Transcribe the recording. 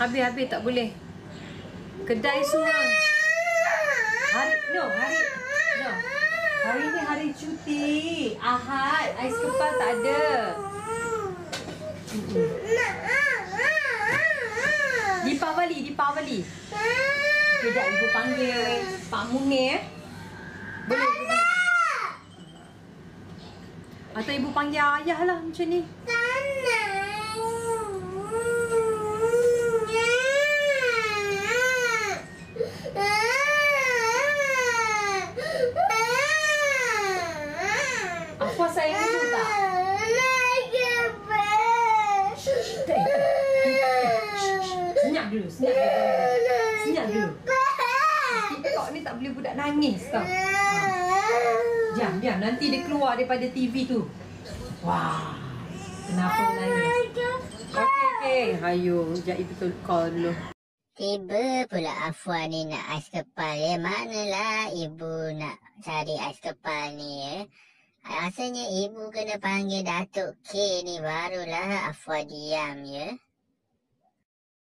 Habis-habis tak boleh. Kedai semua. Hari ni hari cuti. Ahad, ais kepal tak ada. Dipawali. Sekejap ibu panggil Pak Munir. Boleh ibu panggil? Atau ibu panggil ayah lah macam ni. Afwa sayang ibu tak? Senyap dulu. TikTok ni tak boleh budak nangis tau. Diam. Nanti dia keluar daripada TV tu. Wah. Kenapa nangis? Okey. Hayo, sekejap ibu call dulu. Tiba pula Afwan ni nak ais kepal ya. Manalah ibu nak cari ais kepal ni ya. Rasanya ibu kena panggil Datuk K ni barulah Afwan diam ya.